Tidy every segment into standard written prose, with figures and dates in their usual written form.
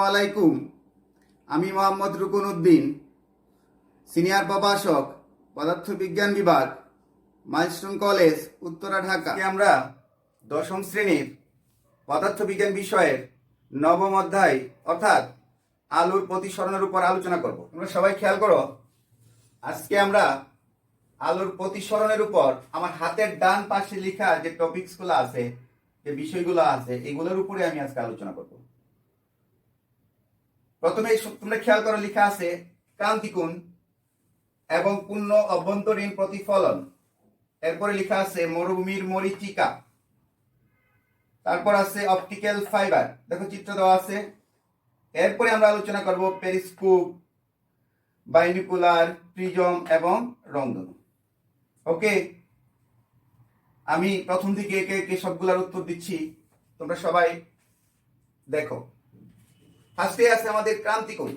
আলাইকুম। আমি মোহাম্মদ রুকন উদ্দিন, সিনিয়র প্রভাষক, পদার্থবিজ্ঞান বিভাগ, মাইলস্টোন কলেজ, উত্তরা, ঢাকা। আমরা দশম শ্রেণীর পদার্থবিজ্ঞান বিষয়ের নবম অধ্যায় অর্থাৎ আলোর প্রতিসরণের উপর আলোচনা করব। তোমরা সবাই খেয়াল করো, আজকে আমরা আলোর প্রতিসরণের উপর আমার হাতের ডান পাশে লেখা যে টপিকসগুলো আছে, যে বিষয়গুলো আছে, এগুলোর উপরে আমি আজকে আলোচনা করব। প্রথমে তোমরা খেয়াল করো, লেখা আছে ক্রান্তিকোণ এবং পূর্ণ অভ্যন্তরীণ প্রতিফলন। এরপরে লেখা আছে মরুভূমির মরীচিকা। তারপর আছে অপটিক্যাল ফাইবার, দেখো চিত্র দেওয়া আছে। এরপরে আমরা আলোচনা করব পেরিস্কোপ, বাইনোকুলার, প্রিজম এবং রংধনু। ওকে, আমি প্রথম দিকে একে একে সবগুলোর উত্তর দিচ্ছি, তোমরা সবাই দেখো। ফার্স্টে আছে আমাদের ক্রান্তিকোণ।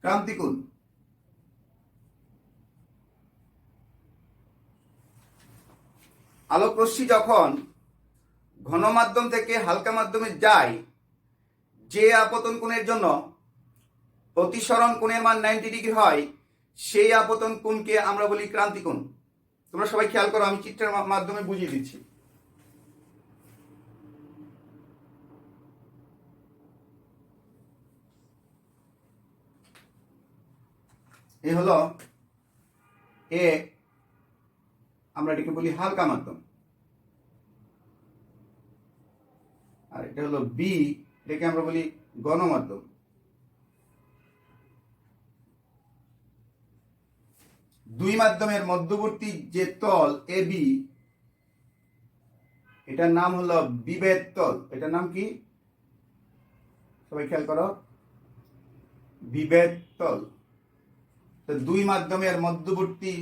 ক্রান্তিকোণ আলোক রশ্মি যখন ঘন মাধ্যম থেকে হালকা মাধ্যমে যায়, যে আপতন কোণের জন্য প্রতিসরণ কোণের মান 90 ডিগ্রি হয়, সেই আপতন কোণকে আমরা বলি ক্রান্তিকোণ। তোমরা সবাই খেয়াল করো, আমি চিত্রের মাধ্যমে বুঝিয়ে দিচ্ছি। এই হলো এ, আমরা এটাকে বলি হালকা মাধ্যম, আর এটা হলো বি, এটাকে আমরা বলি ঘন মাধ্যম। দুই মাধ্যমের মধ্যবর্তী যে তল এ বি, এটার নাম হলো বিভেদ তল। এটার নাম কি সবাই খেয়াল করো, বিভেদ তল। তো দুই মাধ্যমের মধ্যবর্তী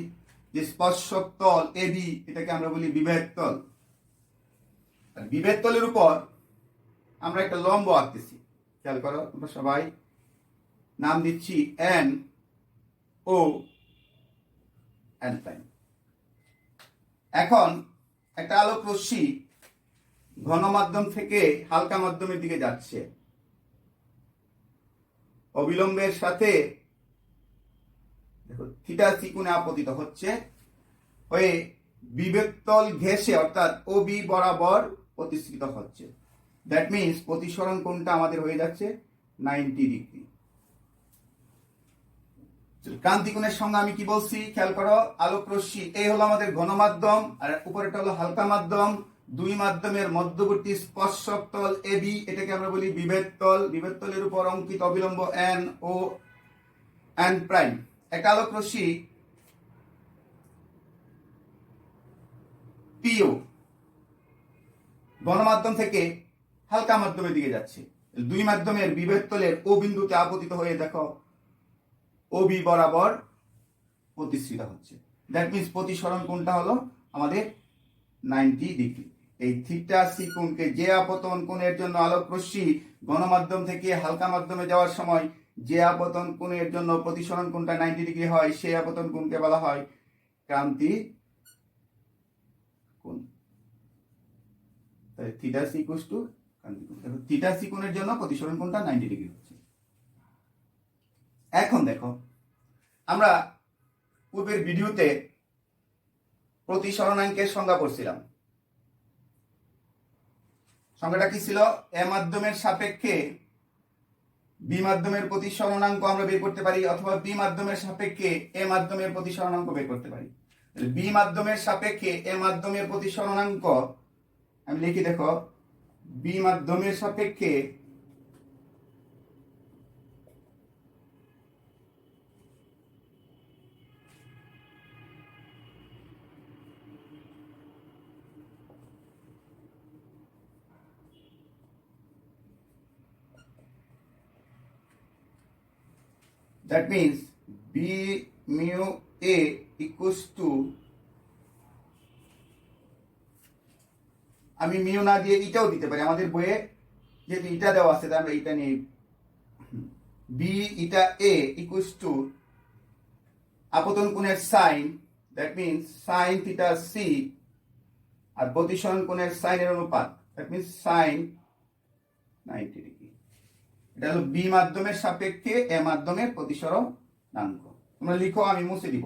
যে স্পর্শক তল এ বি, এটাকে আমরা বলি বিভেদ তল। আর বিভেদ তলের উপর আমরা একটা লম্ব আঁকতেছি, খেয়াল করো তোমরা সবাই। নাম দিচ্ছি এন ও এন প্রাইম। এখন একটা আলোক রশ্মি ঘন মাধ্যম থেকে হালকা মাধ্যমের দিকে যাচ্ছে, অবিলম্বের সাথে দেখো থিটা সি কোণে আপতিত হচ্ছে, হয়ে বিভেদ তল ঘেঁষে অর্থাৎ ও বি বরাবর প্রতিষ্ঠিত হচ্ছে। দ্যাট মিনস প্রতিসরণ কোণটা আমাদের হয়ে যাচ্ছে 90 ডিগ্রি। ক্রান্তিকোণের সঙ্গে আমি কি বলছি খেয়াল করো, আলোক রশ্মি এই হলো আমাদের ঘন মাধ্যম, আর উপরেটা হলো হালকা মাধ্যম। দুই মাধ্যমের মধ্যবর্তী স্পর্শক তল এ বি, এটাকে আমরা বলি বিভেদ তল। বিভেদ তলের উপর অঙ্কিত অবিলম্ব এন ও এন প্রাইম। একটা আলোক রশ্মি পিও ঘন মাধ্যম থেকে হালকা মাধ্যমের দিকে যাচ্ছে, দুই মাধ্যমের বিভেদ তলের ও বিন্দুতে আপতিত হয়ে দেখো ও বি বরাবর প্রতিষ্ঠিত হচ্ছে। দ্যাট মিনস প্রতিসরণ কোণটা হলো আমাদের 90 ডিগ্রি। এই থিটা সি কোণকে, যে আপতন কোণের জন্য আলোক রশ্মি ঘন মাধ্যম থেকে হালকা মাধ্যমে যাওয়ার সময় যে আপতন কোণের জন্য প্রতিসরণ কোণটা 90 ডিগ্রি হয়, সেই আপতন কোণকে বলা হয় ক্রান্তি কোণ। তাই থিটা সি ইকুয়ালস টু ক্রান্তি কোণ। দেখো থিটা সি কোণের জন্য প্রতিসরণ কোণটা 90 ডিগ্রি হচ্ছে। এখন দেখো, আমরা পূর্বের ভিডিওতে প্রতিসরণাঙ্কের সংজ্ঞা পড়ছিলাম। সংজ্ঞাটা কি ছিল? এ মাধ্যমের সাপেক্ষে বি মাধ্যমের প্রতিসরণাঙ্ক আমরা বের করতে পারি, অথবা বি মাধ্যমের সাপেক্ষে এ মাধ্যমের প্রতিসরণাঙ্ক বের করতে পারি। বি মাধ্যমের সাপেক্ষে এ মাধ্যমের প্রতিসরণাঙ্ক আমি লিখি, দেখো বি মাধ্যমের সাপেক্ষে that means b mu a equals to, আমি মিউ না দিয়ে ইটাও দিতে পারি, আমাদের বইয়ে যেহেতু ইটা দেওয়া আছে তাই আমরা ইটা নিয়ে B eta A equals to আপতন কোণের sine, that means sine theta C আর প্রতিসরণ কোণের সাইনের অনুপাত, দ্যাট মিন্স সাইন 90 ডিগ্রি। এটা হলো বি মাধ্যমের সাপেক্ষে এ মাধ্যমের প্রতিসরণাঙ্ক। তোমরা লিখো, আমি মুছে দিব।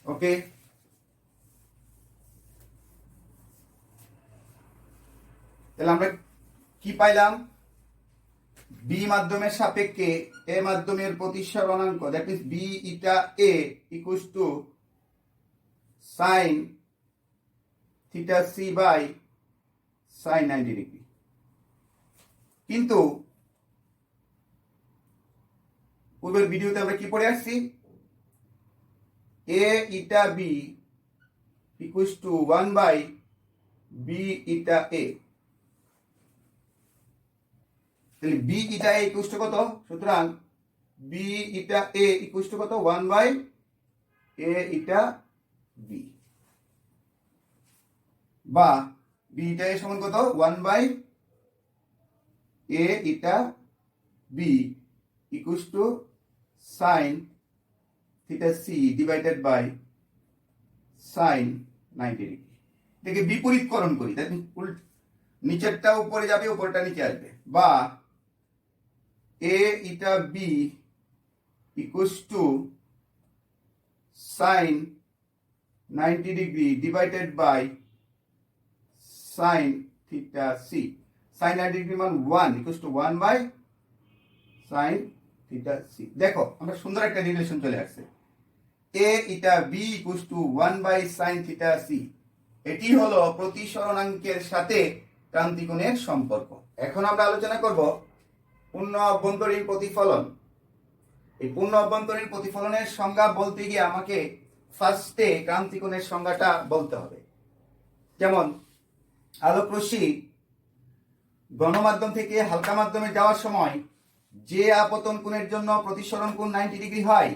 ওকে, তাহলে আমরা কি পাইলাম? বি মাধ্যমের সাপেক্ষে এ মাধ্যমের প্রতিসরণাঙ্ক, that means B eta A equals to sine theta C by sine 90 degree. কিন্তু পূর্বের ভিডিওতে আমরা কি পড়ে আসছি? A eta B equals to 1 by B eta A. তাহলে B eta A equals to কত? সুতরাং B eta A equals to কত? 1 বাই এ ইটা বি, বা বি ইটা এ সমান কত? 1 by A eta B equals to sine theta C divided by sine 90 degree. এটাকে বিপরীতকরণ করি, তাই নিচেরটা উপরে যাবে, উপরটা নিচে আসবে। বা A eta B equals to sine 90 degree divided by sine theta C. Sine 90 degree মান 1 equals to 1 by sine theta C. দেখো আমরা সুন্দর একটা রিলেশন চলে আসছে। A eta B equals to 1 by sine theta C. এটি হলো প্রতিসরণাঙ্কের সাথে ক্রান্তিকোণের সম্পর্ক। এখন আমরা আলোচনা করব পূর্ণ অভ্যন্তরীণ প্রতিফলন। এই পূর্ণ অভ্যন্তরীণ প্রতিফলনের সংজ্ঞা বলতে গিয়ে আমাকে ফার্স্টে ক্রান্তিকোণের সংজ্ঞাটা বলতে হবে। যেমন আলোক রশ্মি গণমাধ্যম থেকে হালকা মাধ্যমে যাওয়ার সময় যে আপতন কোণের জন্য প্রতিসরণ কোণ 90 ডিগ্রি হয়,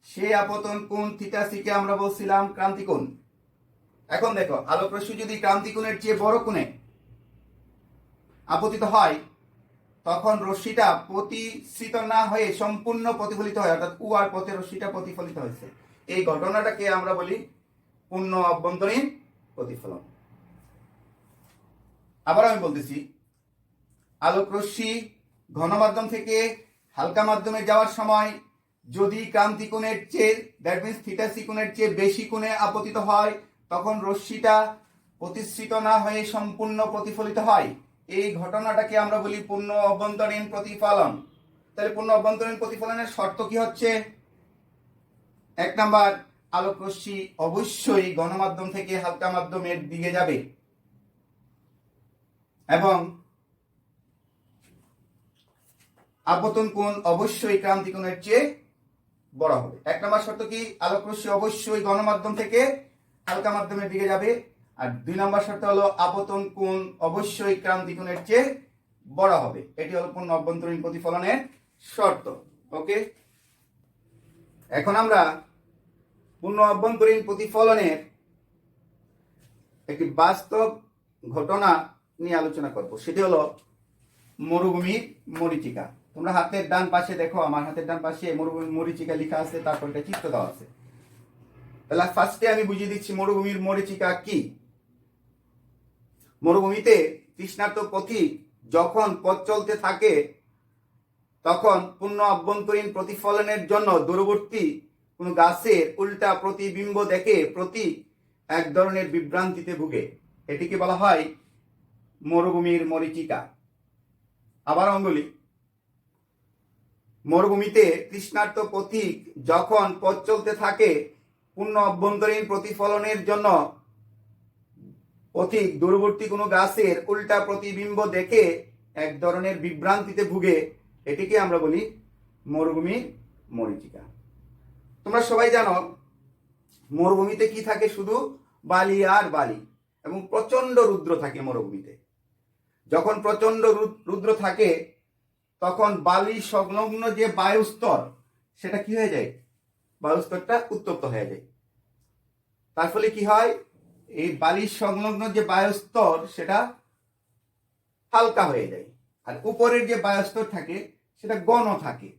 সেই আপতন কোণ থিটা সি কে আমরা বলছিলাম ক্রান্তিকোণ। এখন দেখো, আলোক রশ্মি যদি ক্রান্তিকোণের চেয়ে বড় কোণে আপতিত হয়, তখন রশ্মিটা প্রতিসৃত না হয়ে সম্পূর্ণ প্রতিফলিত হয়, অর্থাৎ উ আর পথে রশ্মিটা প্রতিফলিত হয়েছে। এই ঘটনাটাকে আমরা বলি পূর্ণ অভ্যন্তরীণ প্রতিফলন। আবার আমি বলতেছি, আলোক রশ্মি ঘনমাধ্যম থেকে হালকা মাধ্যমে যাওয়ার সময় যদি ক্রান্তিকোণের চেয়ে, দ্যাট মিন্স থিটা সি কোণের চেয়ে বেশি কোণে আপতিত হয়, তখন রশ্মিটা প্রতিসৃত না হয়ে সম্পূর্ণ প্রতিফলিত হয়। এই ঘটনাটাকে আমরা বলি পূর্ণ অভ্যন্তরীণ প্রতিফলন। তাহলে পূর্ণ অভ্যন্তরীণ প্রতিফলনের শর্ত কি হচ্ছে? 1 নাম্বার, আলোক রশ্মি অবশ্যই গণমাধ্যম থেকে হালকা মাধ্যমের দিকে যাবে এবং আপতন কোণ অবশ্যই ক্রান্তিকোণের চেয়ে বড় হবে। 1 নাম্বার শর্ত কি? আলোক রশ্মি অবশ্যই গণমাধ্যম থেকে হালকা মাধ্যমের দিকে যাবে। আর 2 নাম্বার শর্ত হলো আপতন কোণ অবশ্যই ক্রান্তিকোণের চেয়ে বড় হবে। এটি হলো পূর্ণ অভ্যন্তরীণ প্রতিফলনের শর্ত। ওকে, এখন আমরা পূর্ণ অভ্যন্তরীণ প্রতিফলনের একটি বাস্তব ঘটনা নিয়ে আলোচনা করব। সেটি হলো মরুভূমির মরীচিকা। তোমরা হাতের ডান পাশে দেখো, আমার হাতের ডান পাশে মরুভূমির মরীচিকা লেখা আছে, তারপর একটা চিত্র দেওয়া আছে। তাহলে ফার্স্টে আমি বুঝিয়ে দিচ্ছি মরুভূমির মরীচিকা কি। মরুভূমিতে তৃষ্ণার্ত পথিক যখন পথ চলতে থাকে, তখন পূর্ণ অভ্যন্তরীণ প্রতিফলনের জন্য দূরবর্তী কোন গাছের উল্টা প্রতিবিম্ব দেখে প্রতীক এক ধরনের বিভ্রান্তিতে ভুগে। এটিকে বলা হয় মরুভূমির মরীচিকা। আবার আমি বলি, মরুভূমিতে তৃষ্ণার্ত পথিক যখন পথ চলতে থাকে, পূর্ণ অভ্যন্তরীণ প্রতিফলনের জন্য পথিক দূরবর্তী কোনো গাছের উল্টা প্রতিবিম্ব দেখে এক ধরনের বিভ্রান্তিতে ভুগে। এটিকে আমরা বলি মরুভূমির মরীচিকা। তোমরা সবাই জানো মরুভূমিতে কি থাকে? শুধু বালি আর বালি, এবং প্রচন্ড রুদ্র থাকে মরুভূমিতে। যখন প্রচন্ড রুদ্র থাকে, তখন বালি সংলগ্ন যে বায়ুস্তর, সেটা কি হয়ে যায়? বায়ুস্তরটা উত্তপ্ত হয়ে যায়। তার ফলে কি হয়? এই বালি সংলগ্ন যে বায়ুস্তর, সেটা হালকা হয়ে যায়, আর উপরের যে বায়ুস্তর থাকে সেটা ঘন থাকে।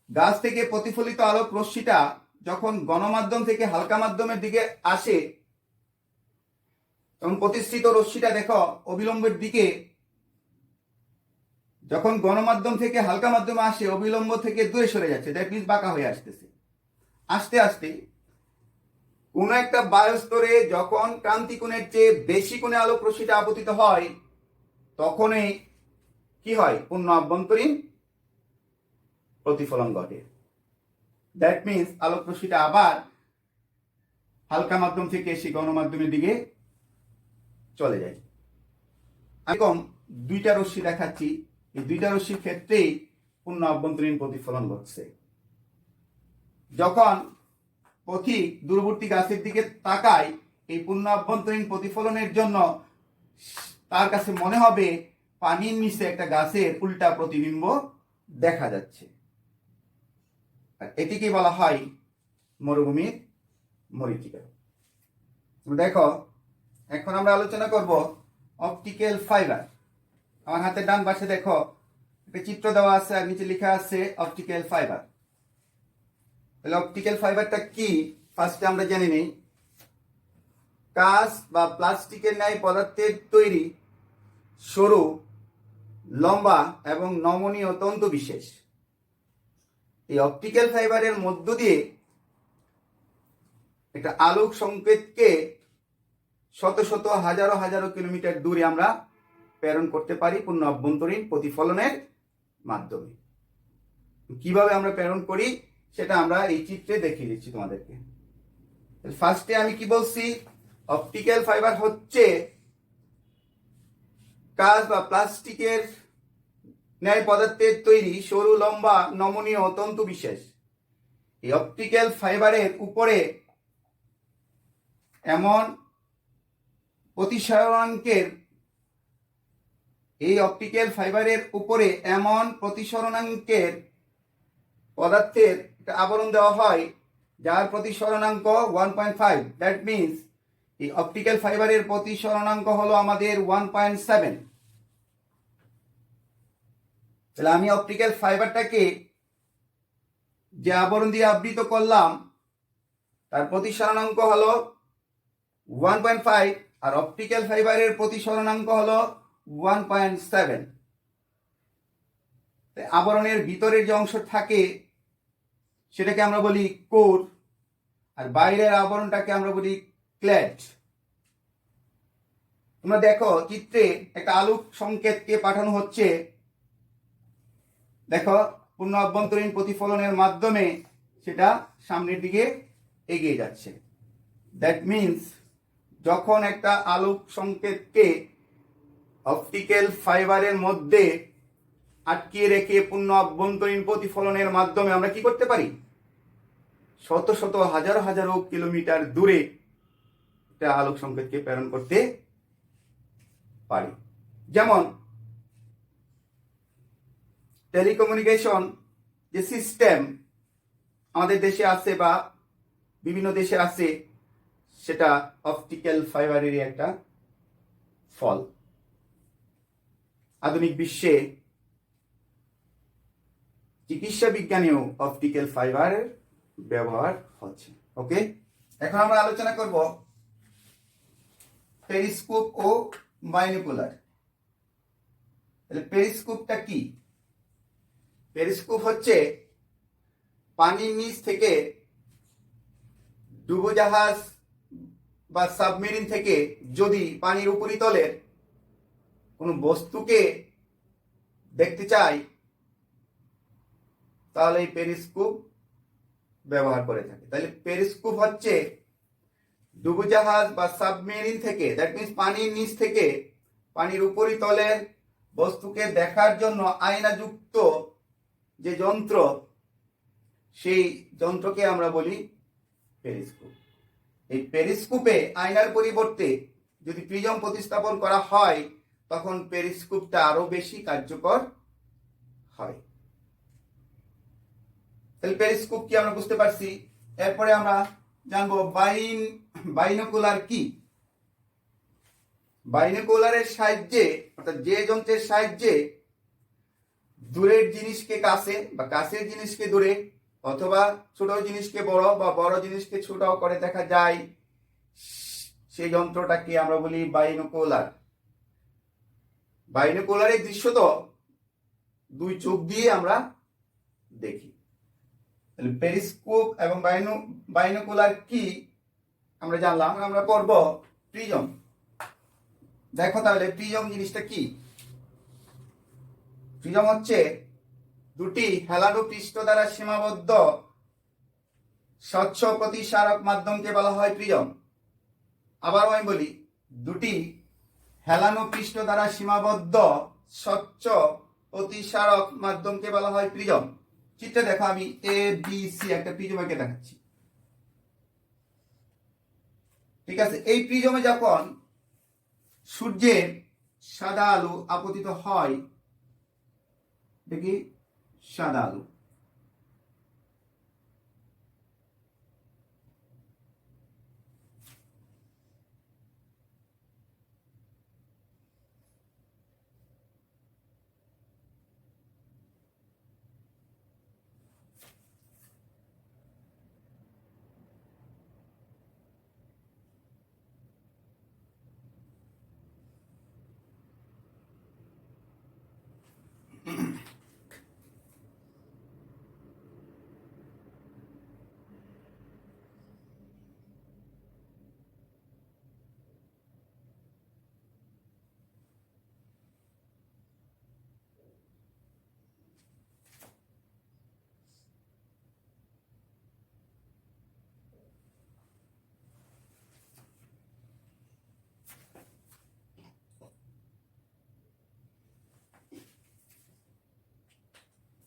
গাছ থেকে প্রতিফলিত আলোক রশ্মিটা যখন গণমাধ্যম থেকে হালকা মাধ্যমের দিকে আসে তখন প্রতিসৃত রশ্মিটা দেখো অবিলম্বের দিকে, যখন গণমাধ্যম থেকে হালকা মাধ্যমে আসে অবিলম্ব থেকে দূরে সরে যাচ্ছে, দ্যাট মিন্স বাঁকা হয়ে আসতেছে। আস্তে আস্তে কোন একটা বায়ুস্তরে যখন ক্রান্তি কোণের চেয়ে বেশি কোণে আলোক রশ্মিটা আপতিত হয় তখনই কি হয়, পূর্ণ আভ্যন্তরীণ প্রতিফলন ঘটে। দ্যাট মিন্স আলোক রশ্মিটা আবার হালকা মাধ্যম থেকে এসে গণমাধ্যমের দিকে চলে যায়। আমি কম দুইটা রশ্মি দেখাচ্ছি, এই দুইটা রশ্মির ক্ষেত্রেই পূর্ণ আভ্যন্তরীণ প্রতিফলন ঘটছে। যখন পথিক দূরবর্তী গাছের দিকে তাকায় এই পূর্ণ আভ্যন্তরীণ প্রতিফলনের জন্য তার কাছে মনে হবে পানির নিচে একটা গাছের উল্টা প্রতিবিম্ব দেখা যাচ্ছে। আর এটিকে বলা হয় মরুভূমির মরীচিকা। দেখো এখন আমরা আলোচনা করব অপটিক্যাল ফাইবার। আমার হাতের ডান পাশে দেখো একটা চিত্র দেওয়া আছে আর নিচে লেখা আছে অপটিক্যাল ফাইবার। তাহলে অপটিক্যাল ফাইবারটা কি ফার্স্টে আমরা জেনে নিই। কাঁচ বা প্লাস্টিকের ন্যায় পদার্থের তৈরি সরু, লম্বা এবং নমনীয় তন্তু বিশেষ। এই অপটিক্যাল ফাইবারের মধ্য দিয়ে একটা আলোক সংকেতকে শত শত হাজারো হাজারো কিলোমিটার দূরে আমরা প্রেরণ করতে পারি পূর্ণ অভ্যন্তরীণ প্রতিফলনের মাধ্যমে। কিভাবে আমরা প্রেরণ করি সেটা আমরা এই চিত্রে দেখিয়ে দিচ্ছি তোমাদেরকে। ফার্স্টে আমি কি বলছি, অপটিক্যাল ফাইবার হচ্ছে কাঁচ বা প্লাস্টিকের ন্যায় পদার্থের তৈরি সরু, লম্বা, নমনীয় তন্তু বিশেষ। এই অপটিক্যাল ফাইবারের উপরে এমন প্রতিসরণাঙ্কের পদার্থের একটা আবরণ দেওয়া হয় যার প্রতিসরণাঙ্ক 1.5। দ্যাট মিনস এই অপটিক্যাল ফাইবারের প্রতিসরণাঙ্ক হলো আমাদের 1.7। তাহলে আমি অপটিক্যাল ফাইবারটাকে যে আবরণ দিয়ে আবৃত করলাম তার প্রতিসরণাঙ্ক হলো 1.5 আর অপটিক্যাল ফাইবারের প্রতিসরণাঙ্ক হলো 1.7। আবরণের ভিতরের যে অংশ থাকে সেটাকে আমরা বলি কোর, আর বাইরের আবরণটাকে আমরা বলি ক্ল্যাড। তোমরা দেখো চিত্রে একটা আলোক সংকেতকে পাঠানো হচ্ছে, দেখো পূর্ণ অভ্যন্তরীণ প্রতিফলনের মাধ্যমে সেটা সামনের দিকে এগিয়ে যাচ্ছে। দ্যাট মিন্স যখন একটা আলোক সংকেতকে অপটিক্যাল ফাইবারের মধ্যে আটকিয়ে রেখে পূর্ণ অভ্যন্তরীণ প্রতিফলনের মাধ্যমে আমরা কি করতে পারি, শত শত হাজারো হাজারো কিলোমিটার দূরে একটা আলোক সংকেতকে প্রেরণ করতে পারি। যেমন টেলিকমিউনিকেশন যে সিস্টেম আমাদের দেশে আছে বা বিভিন্ন দেশে আছে, সেটা অপটিক্যাল ফাইবারেরই একটা ফল। আধুনিক বিশ্বে চিকিৎসা বিজ্ঞানেও অপটিক্যাল ফাইবারের ব্যবহার হচ্ছে। ওকে, এখন আমরা আলোচনা করব পেরিস্কোপ ও বাইনোকুলার। তাহলে পেরিস্কোপটা কি? পেরিস্কোপ হচ্ছে পানির নিচ থেকে ডুবোজাহাজ বা সাবমেরিন থেকে যদি পানির উপরিতলের কোনো বস্তুকে দেখতে চাই তাহলে এই পেরিস্কোপ ব্যবহার করে থাকে। তাহলে পেরিস্কোপ হচ্ছে ডুবোজাহাজ বা সাবমেরিন থেকে, দ্যাট মিন্স পানির নিচ থেকে পানির উপরিতলের বস্তুকে দেখার জন্য আয়নাযুক্ত যে যন্ত্র, সেই যন্ত্রকে আমরা বলি পেরিস্কোপ। এই পেরিস্কোপে আয়নার পরিবর্তে যদি প্রিজম প্রতিস্থাপন করা হয় তখন পেরিস্কোপটা আরো বেশি কার্যকর হয়। তাহলে পেরিস্কোপ কি আমরা বুঝতে পারছি। এরপরে আমরা জানবো বাইনোকুলার কি। বাইনোকুলারের সাহায্যে, অর্থাৎ যে যন্ত্রের সাহায্যে দূরের জিনিসকে কাছে বা কাছের জিনিসকে দূরে, অথবা ছোট জিনিসকে বড় বা বড় জিনিসকে ছোট করে দেখা যায়, সেই যন্ত্রটাকে আমরা বলি বাইনোকুলার। বাইনোকুলারের দৃশ্য তো দুই চোখ দিয়ে আমরা দেখি। পেরিস্কোপ এবং বাইনোকুলার কি আমরা জানলাম। আমরা পড়ব প্রিজম। দেখো তাহলে প্রিজম জিনিসটা কি। প্রিজম হচ্ছে দুটি হেলানো পৃষ্ঠ দ্বারা সীমাবদ্ধ স্বচ্ছ প্রতিসারক মাধ্যমকে বলা হয় প্রিজম। আবার আমি বলি, দুটি হেলানো পৃষ্ঠ দ্বারা সীমাবদ্ধ স্বচ্ছ প্রতিসারক মাধ্যমকে বলা হয় প্রিজম। চিত্রে দেখো, আমি এ বি সি একটা প্রিজম এঁকে দেখাচ্ছি। ঠিক আছে, এই প্রিজমে যখন সূর্যের সাদা আলো আপতিত হয়, দেখি সাদা আলো,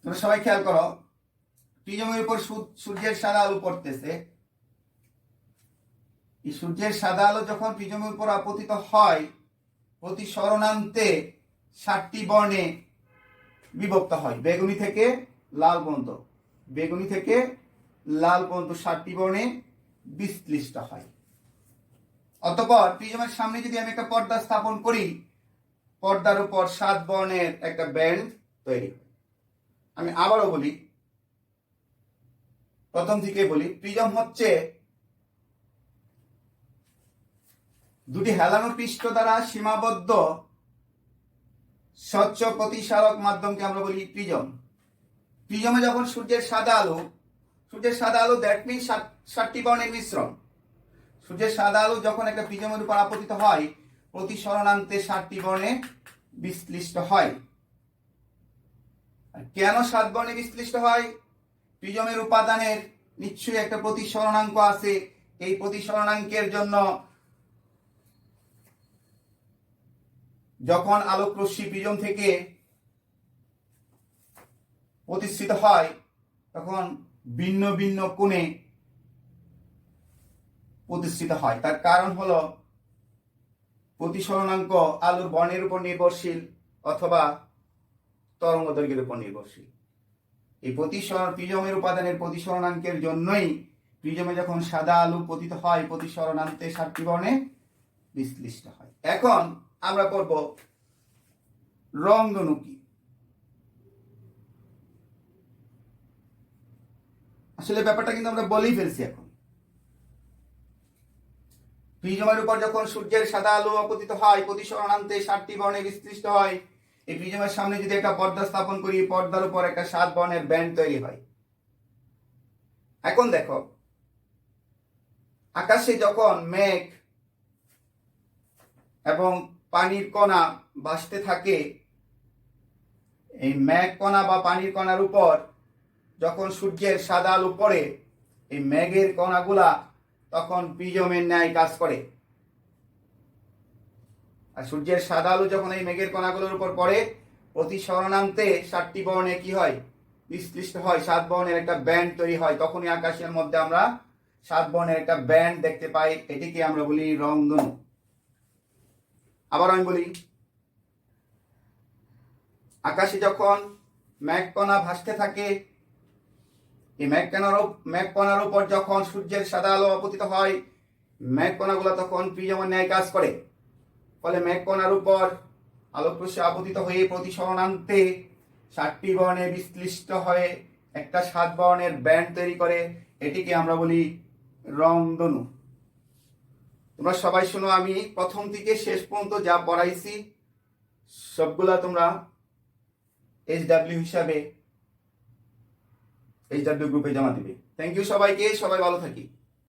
তোমরা সবাই খেয়াল করো, প্রিজমের উপর সূর্যের সাদা আলো পড়তেছে। এই সূর্যের সাদা আলো যখন প্রিজমের উপর আপতিত হয়, প্রতি সরণান্তে 7টি বর্ণে বিভক্ত হয়। বেগুনি থেকে লাল পর্যন্ত, বেগুনি থেকে লাল পর্যন্ত 7টি বর্ণে বিশ্লিষ্ট হয়। অতঃপর প্রিজমের সামনে যদি আমি একটা পর্দা স্থাপন করি, পর্দার উপর 7 বর্ণের একটা ব্যান্ড তৈরি হয়। আমি আবারও বলি, প্রথম থেকে বলি, প্রিজম হচ্ছে দুটি হেলানো পৃষ্ঠ দ্বারা সীমাবদ্ধ স্বচ্ছ প্রতিসারক মাধ্যমকে আমরা বলি প্রিজম। প্রিজমে যখন সূর্যের সাদা আলো দ্যাট মিন 7টি বর্ণের মিশ্রণ। সূর্যের সাদা আলো যখন একটা প্রিজমের উপর আপতিত হয়, প্রতি সরণান্তে 7টি বর্ণে বিশ্লিষ্ট হয়। কেন 7 বর্ণে বিশ্লিষ্ট হয়? প্রিজমের উপাদানের নিশ্চয়ই একটা প্রতিসরণাঙ্ক আছে। এই প্রতিসরণাঙ্কের জন্য যখন আলোক রশ্মি প্রিজম থেকে প্রতিষ্ঠিত হয়, তখন ভিন্ন ভিন্ন কোণে প্রতিষ্ঠিত হয়। তার কারণ হলো প্রতিসরণাঙ্ক আলোর বর্ণের উপর নির্ভরশীল অথবা তরঙ্গ দৈর্ঘ্যের উপর নির্ভরশীল। এই প্রিজমের উপাদানের প্রতিসরণাঙ্কের জন্যই প্রিজমে যখন সাদা আলো পতিত হয়, প্রতিসরণান্তে 7টি বর্ণে বিশ্লিষ্ট হয়। এখন আমরা পড়ব রংধনু কি। আসলে ব্যাপারটা কিন্তু আমরা বলেই ফেলছি। এখন প্রিজমের উপর যখন সূর্যের সাদা আলো আপতিত হয়, প্রতিসরণান্তে 7টি বর্ণে বিশ্লিষ্ট হয়। এই প্রিজমের সামনে যদি একটা পর্দা স্থাপন করি, পর্দার উপর একটা 7 বর্ণের ব্যান্ড তৈরি হয়। এখন দেখো, আকাশে যখন মেঘ এবং পানির কণা ভাসতে থাকে, এই মেঘ কণা বা পানির কণার উপর যখন সূর্যের সাদা আলো পড়ে, এই মেঘের কণাগুলা তখন প্রিজমের ন্যায় কাজ করে। আর সূর্যের সাদা আলো যখন এই মেঘের কণাগুলোর উপর পড়ে, প্রতি সরণান্তে 7টি বর্ণে কি হয়? বিশ্লিষ্ট হয়। 7 বর্ণের একটা ব্যান্ড তৈরি হয়। তখনই আকাশের মধ্যে আমরা 7 বর্ণের একটা ব্যান্ড দেখতে পাই। এটিকে আমরা বলি রংধনু। আবার আমি বলি, আকাশে যখন মেঘকণা ভাসতে থাকে, এই মেঘকণার উপর যখন সূর্যের সাদা আলো আপতিত হয়, মেঘকণাগুলো তখন প্রিজমের ন্যায় কাজ করে। ফলে মেঘকণার উপর আলোক রশ্মি আপতিত হয়ে প্রতি সরণান্তে 7টি বর্ণে বিশ্লিষ্ট হয়ে একটা 7 বর্ণের ব্যান্ড তৈরি করে, এটিকে আমরা বলি রংধনু। তোমরা সবাই শোনো, আমি প্রথম থেকে শেষ পর্যন্ত যা পড়াইছি সবগুলা তোমরা হিসাবে HW গ্রুপে জমা দিবে। থ্যাংক ইউ সবাইকে, সবাই ভালো থাকি।